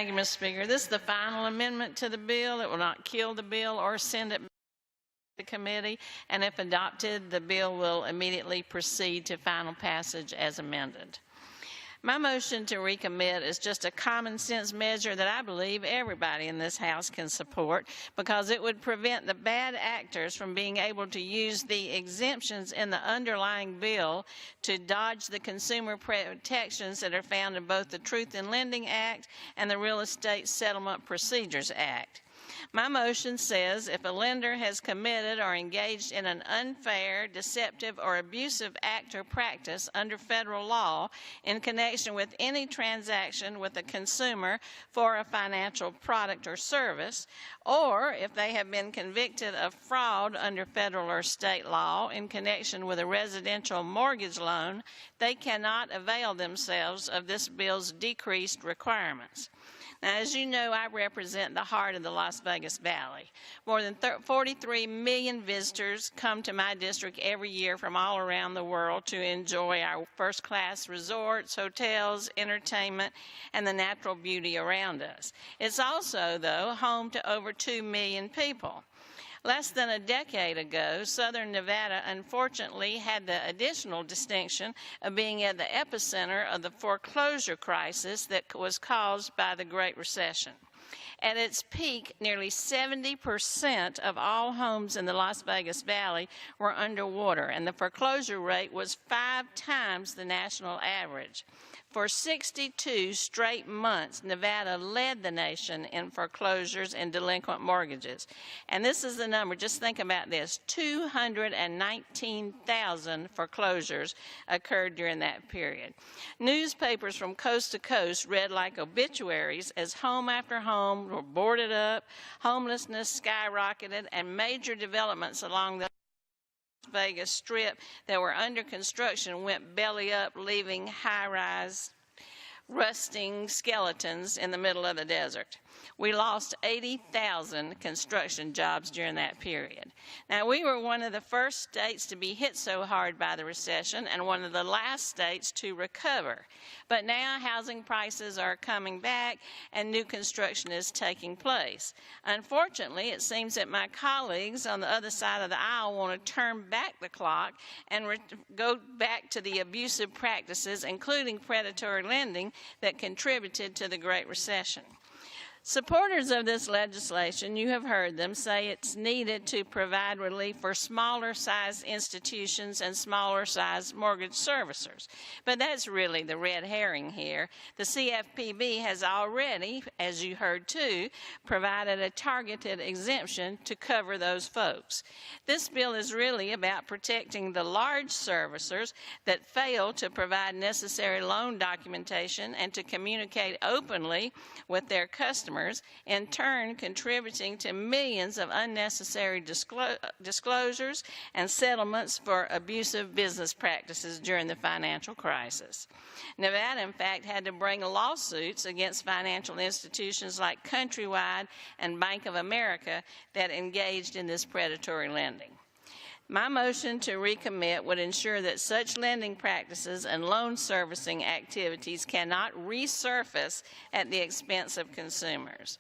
Thank you, Mr. Speaker. This is the final amendment to the bill. It will not kill the bill or send it back to the committee, and if adopted, the bill will immediately proceed to final passage as amended. My motion to recommit is just a common sense measure that I believe everybody in this House can support, because it would prevent the bad actors from being able to use the exemptions in the underlying bill to dodge the consumer protections that are found in both the Truth in Lending Act and the Real Estate Settlement Procedures Act. My motion says if a lender has committed or engaged in an unfair, deceptive, or abusive act or practice under federal law in connection with any transaction with a consumer for a financial product or service, or if they have been convicted of fraud under federal or state law in connection with a residential mortgage loan, they cannot avail themselves of this bill's decreased requirements. Now, as you know, I represent the heart of the Las Vegas Valley. More than 43 million visitors come to my district every year from all around the world to enjoy our first-class resorts, hotels, entertainment, and the natural beauty around us. It's also, though, home to over 2 million people. Less than a decade ago, Southern Nevada unfortunately had the additional distinction of being at the epicenter of the foreclosure crisis that was caused by the Great Recession. At its peak, nearly 70% of all homes in the Las Vegas Valley were underwater, and the foreclosure rate was 5 times the national average. For 62 straight months, Nevada led the nation in foreclosures and delinquent mortgages. And this is the number, just think about this, 219,000 foreclosures occurred during that period. Newspapers from coast to coast read like obituaries as home after home were boarded up, homelessness skyrocketed, and major developments along the Vegas Strip that were under construction went belly up, leaving high-rise, rusting skeletons in the middle of the desert. We lost 80,000 construction jobs during that period. Now, we were one of the first states to be hit so hard by the recession and one of the last states to recover. But now housing prices are coming back and new construction is taking place. Unfortunately, it seems that my colleagues on the other side of the aisle want to turn back the clock and go back to the abusive practices, including predatory lending, that contributed to the Great Recession. Supporters of this legislation, you have heard them say it's needed to provide relief for smaller-sized institutions and smaller-sized mortgage servicers. But that's really the red herring here. The CFPB has already, as you heard too, provided a targeted exemption to cover those folks. This bill is really about protecting the large servicers that fail to provide necessary loan documentation and to communicate openly with their customers, in turn contributing to millions of unnecessary disclosures and settlements for abusive business practices during the financial crisis. Nevada, in fact, had to bring lawsuits against financial institutions like Countrywide and Bank of America that engaged in this predatory lending. My motion to recommit would ensure that such lending practices and loan servicing activities cannot resurface at the expense of consumers.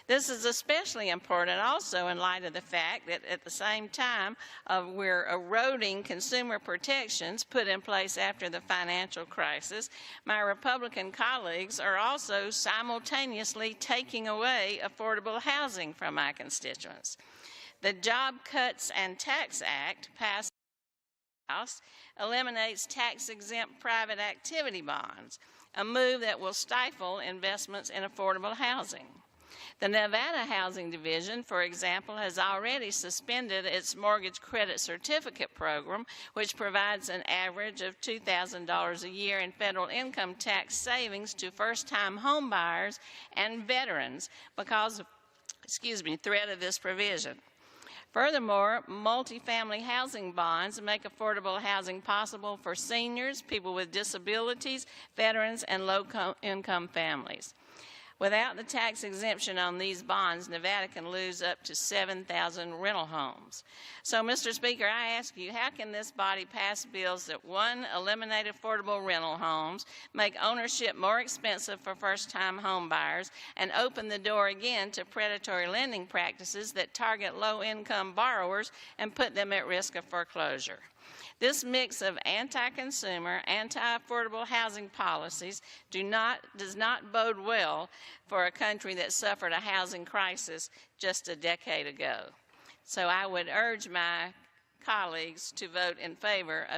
This is especially important also in light of the fact that at the same time we're eroding consumer protections put in place after the financial crisis, my Republican colleagues are also simultaneously taking away affordable housing from my constituents. The Job Cuts and Tax Act, passed in the House, eliminates tax-exempt private activity bonds, a move that will stifle investments in affordable housing. The Nevada Housing Division, for example, has already suspended its mortgage credit certificate program, which provides an average of $2,000 a year in federal income tax savings to first-time home buyers and veterans because of, threat of this provision. Furthermore, multifamily housing bonds make affordable housing possible for seniors, people with disabilities, veterans, and low-income families. Without the tax exemption on these bonds, Nevada can lose up to 7,000 rental homes. So, Mr. Speaker, I ask you, how can this body pass bills that, one, eliminate affordable rental homes, make ownership more expensive for first-time home buyers, and open the door again to predatory lending practices that target low-income borrowers and put them at risk of foreclosure? This mix of anti-consumer, anti-affordable housing policies does not bode well for a country that suffered a housing crisis just a decade ago. So I would urge my colleagues to vote in favor of